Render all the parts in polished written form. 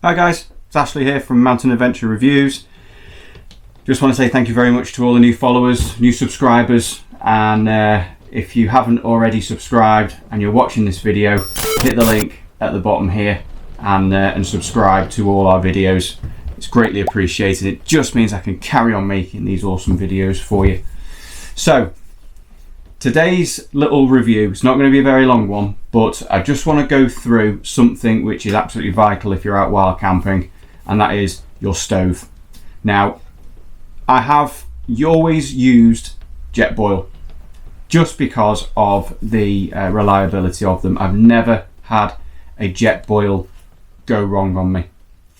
Hi guys, it's Ashley here from Mountain Adventure Reviews. Just want to say thank you very much to all the new followers, new subscribers, and if you haven't already subscribed and you're watching this video, hit the link at the bottom here and subscribe to all our videos. It's greatly appreciated. It just means I can carry on making these awesome videos for you. So today's little review is not going to be a very long one, but I just want to go through something which is absolutely vital if you're out wild camping, and that is your stove. Now, I have always used Jetboil just because of the reliability of them. I've never had a Jetboil go wrong on me.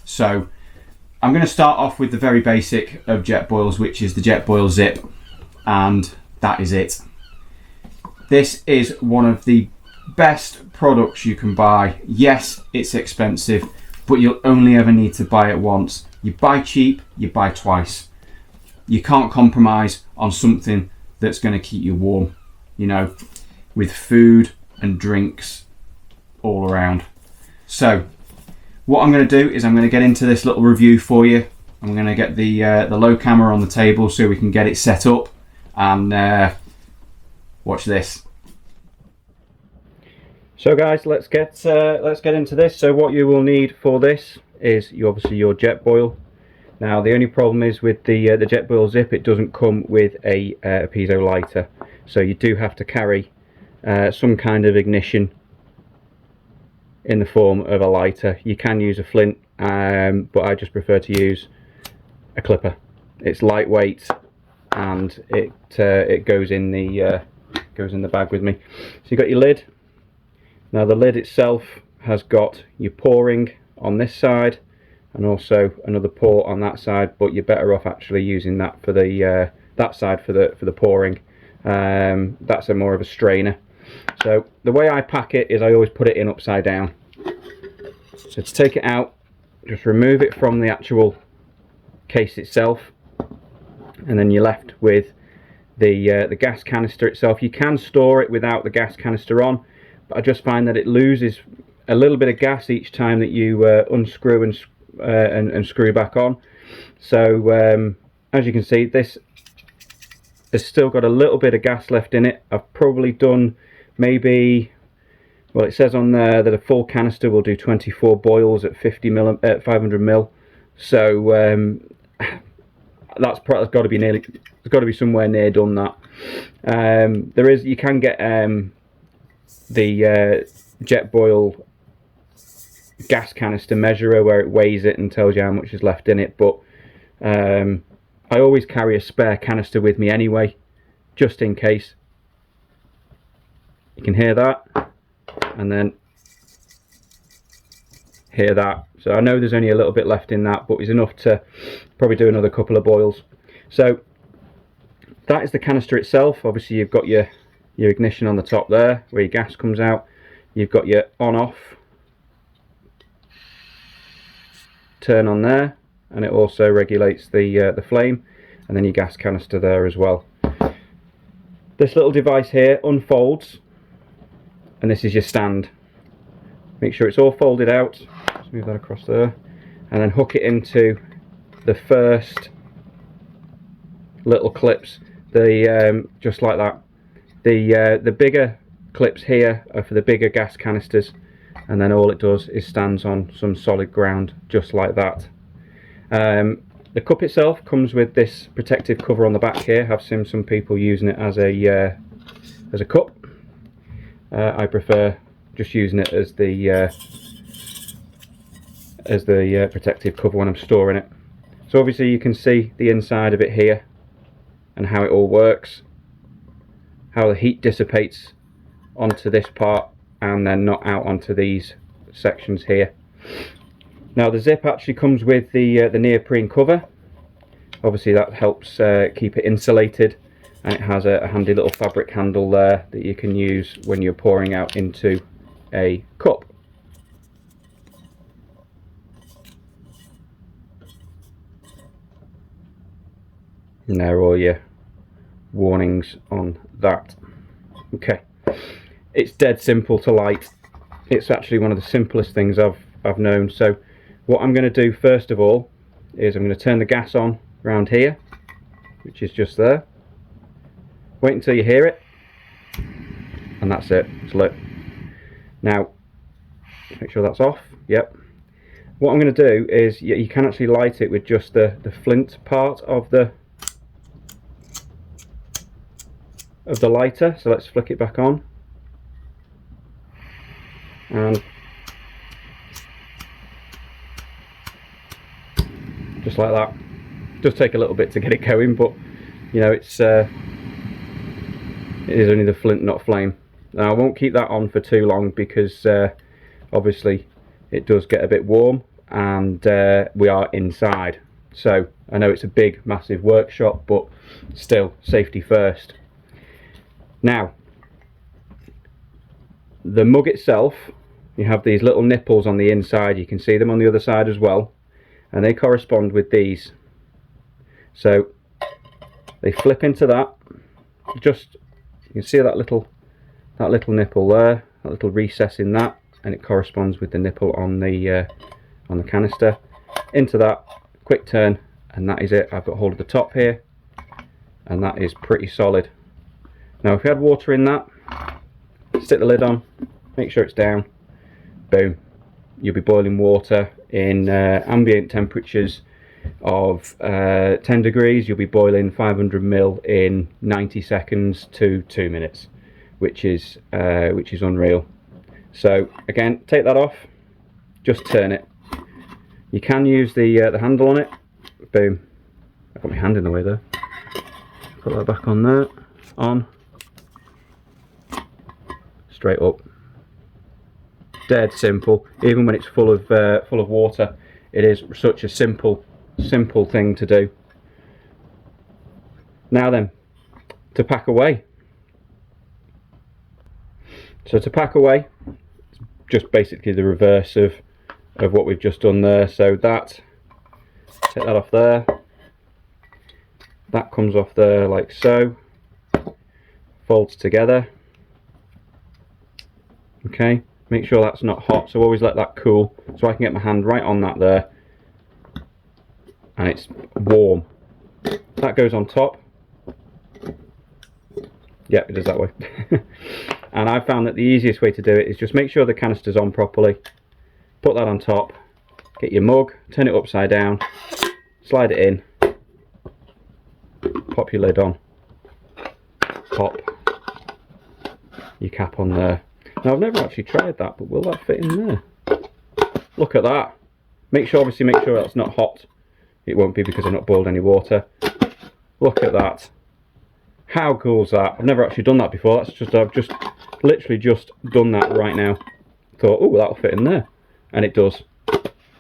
So I'm going to start off with the very basic of Jetboils, which is the Jetboil Zip, and that is it. This is one of the best products you can buy. Yes, it's expensive, but you'll only ever need to buy it once. You buy cheap, you buy twice. You can't compromise on something that's going to keep you warm, you know, with food and drinks all around. So what I'm going to do is I'm going to get into this little review for you. I'm going to get the low camera on the table so we can get it set up, and watch this. So guys, let's get into this. So what you will need for this is obviously your Jetboil. Now the only problem is with the Jetboil Zip, it doesn't come with a piezo lighter, so you do have to carry some kind of ignition in the form of a lighter. You can use a flint, but I just prefer to use a clipper. It's lightweight and it goes in the bag with me. So you've got your lid. Now the lid itself has got your pouring on this side and also another pour on that side, but you're better off actually using that for the that side for the pouring. That's more of a strainer. So the way I pack it is I always put it in upside down. So to take it out, just remove it from the actual case itself, and then you're left with the gas canister itself. You can store it without the gas canister on, but I just find that it loses a little bit of gas each time that you unscrew and screw back on. So as you can see, this has still got a little bit of gas left in it. I've probably done maybe, well, it says on there that a full canister will do 24 boils at 500 mil. So that's got to be nearly, it's got to be somewhere near done that. You can get the Jetboil gas canister measurer where it weighs it and tells you how much is left in it, but I always carry a spare canister with me anyway, just in case. You can hear that, and then hear that. So I know there's only a little bit left in that, but it's enough to probably do another couple of boils. So that is the canister itself. Obviously you've got your ignition on the top there where your gas comes out. You've got your on-off turn on there, and it also regulates the flame, and then your gas canister there as well. This little device here unfolds, and this is your stand. Make sure it's all folded out. Let's move that across there, and then hook it into the first little clips. Just like that. The bigger clips here are for the bigger gas canisters, and then all it does is stands on some solid ground just like that. The cup itself comes with this protective cover on the back here. I've seen some people using it as a cup. I prefer just using it as the protective cover when I'm storing it. So obviously you can see the inside of it here and how it all works, how the heat dissipates onto this part and then not out onto these sections here. Now the zip actually comes with the neoprene cover. Obviously that helps keep it insulated, and it has a handy little fabric handle there that you can use when you're pouring out into a cup. And there are all your warnings on that. Okay, it's dead simple to light. It's actually one of the simplest things I've known. So What I'm going to do first of all is I'm going to turn the gas on around here, which is just there. Wait until you hear it, and that's it, it's lit. Now, make sure that's off. Yep. What I'm going to do is you can actually light it with just the flint part of the lighter. So let's flick it back on, and just like that. It does take a little bit to get it going, but you know, it is only the flint, not flame. Now I won't keep that on for too long because obviously it does get a bit warm, and we are inside. So I know it's a big massive workshop, but still, safety first. Now, the mug itself, you have these little nipples on the inside. You can see them on the other side as well, and they correspond with these. So they flip into that. Just, you can see that little nipple there, that little recess in that, and it corresponds with the nipple on the canister. Into that, quick turn, and that is it. I've got hold of the top here, and that is pretty solid. Now if you had water in that, stick the lid on, make sure it's down, boom, you'll be boiling water in ambient temperatures of 10 degrees. You'll be boiling 500 ml in 90 seconds to 2 minutes, which is unreal. So again, take that off, just turn it. You can use the handle on it. Boom, I've got my hand in the way there. Put that back on there, on, straight up. Dead simple. Even when it's full of water, it is such a simple thing to do. Now then, to pack away. So to pack away, it's just basically the reverse of what we've just done there. So that, take that off there, that comes off there like so, folds together. Okay, make sure that's not hot, so always let that cool, so I can get my hand right on that there, and it's warm. That goes on top. Yep, it does that way. And I've found that the easiest way to do it is just make sure the canister's on properly, put that on top, get your mug, turn it upside down, slide it in, pop your lid on, pop your cap on there. Now I've never actually tried that, but will that fit in there? Look at that. Obviously make sure that's not hot. It won't be because I've not boiled any water. Look at that. How cool is that? I've never actually done that before. I've just literally just done that right now. Thought, oh, that'll fit in there. And it does.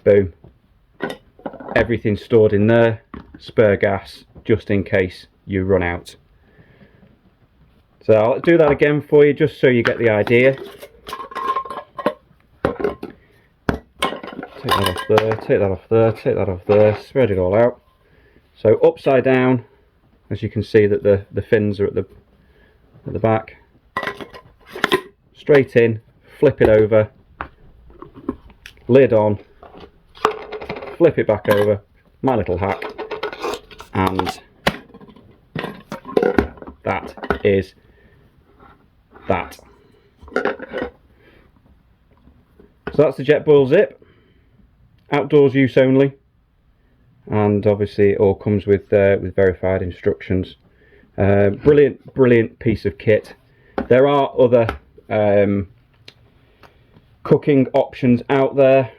Boom. Everything's stored in there. Spare gas, just in case you run out. So I'll do that again for you, just so you get the idea. Take that off there, take that off there, take that off there, spread it all out. So upside down, as you can see that the fins are at the back. Straight in, flip it over, lid on, flip it back over, my little hack, and that is that. So that's the Jetboil Zip, outdoors use only, and obviously it all comes with verified instructions. Brilliant piece of kit. There are other cooking options out there,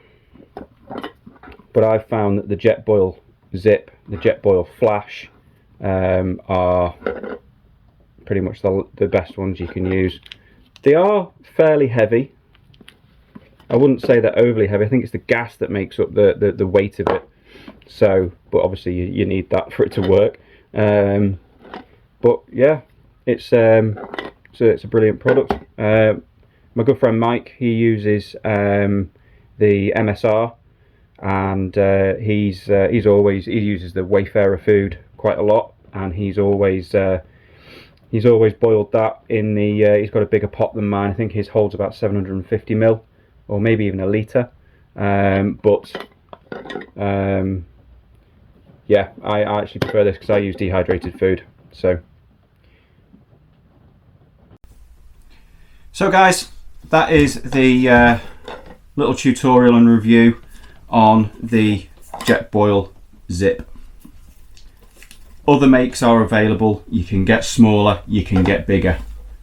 but I've found that the Jetboil Zip, the Jetboil Flash are pretty much the best ones you can use. They are fairly heavy. I wouldn't say they're overly heavy. I think it's the gas that makes up the weight of it. So, but obviously you need that for it to work. But yeah, it's a brilliant product. My good friend Mike, he uses the MSR, and he uses the Wayfarer food quite a lot, and he's always boiled that in the. He's got a bigger pot than mine. I think his holds about 750 ml, or maybe even a litre. But Yeah, I actually prefer this because I use dehydrated food. So guys, that is the little tutorial and review on the Jetboil Zip. Other makes are available. You can get smaller, you can get bigger,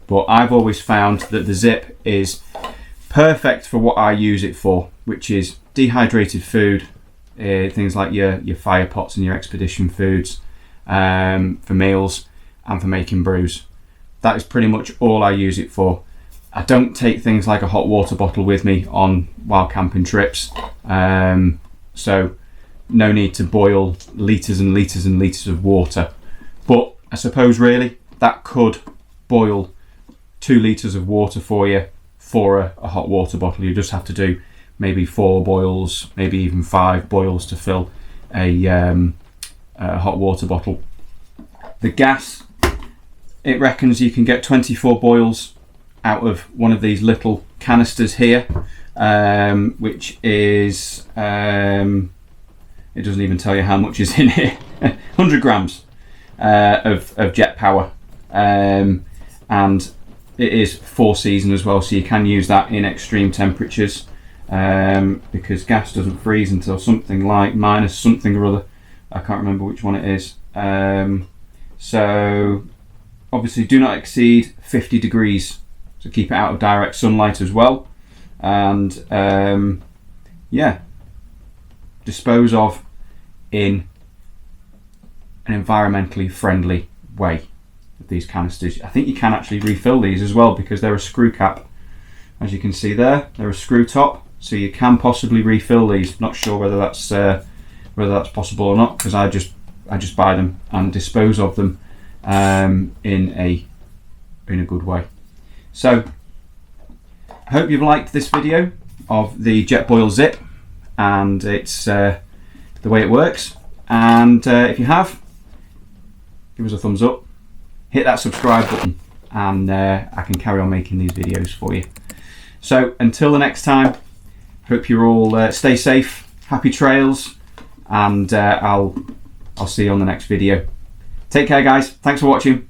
but I've always found that the Zip is perfect for what I use it for, which is dehydrated food, things like your fire pots and your expedition foods, for meals and for making brews. That is pretty much all I use it for. I don't take things like a hot water bottle with me on wild camping trips, so no need to boil litres and litres and litres of water. But I suppose really that could boil 2 litres of water for you for a hot water bottle. You just have to do maybe 4 boils, maybe even 5 boils to fill a hot water bottle. The gas, it reckons you can get 24 boils out of one of these little canisters here, which is it doesn't even tell you how much is in here. 100 grams of jet power, and it is 4 season as well, so you can use that in extreme temperatures, because gas doesn't freeze until something like minus something or other. I can't remember which one it is. So obviously do not exceed 50 degrees, so keep it out of direct sunlight as well, and yeah, dispose of in an environmentally friendly way with these canisters. I think you can actually refill these as well, because they're a screw cap, as you can see there. They're a screw top, so you can possibly refill these. Not sure whether that's possible or not, because I just buy them and dispose of them in a good way. So I hope you've liked this video of the Jetboil Zip and it's the way it works, and if you have, give us a thumbs up, hit that subscribe button, and I can carry on making these videos for you. So until the next time, hope you're all stay safe, happy trails, and I'll see you on the next video. Take care guys, thanks for watching.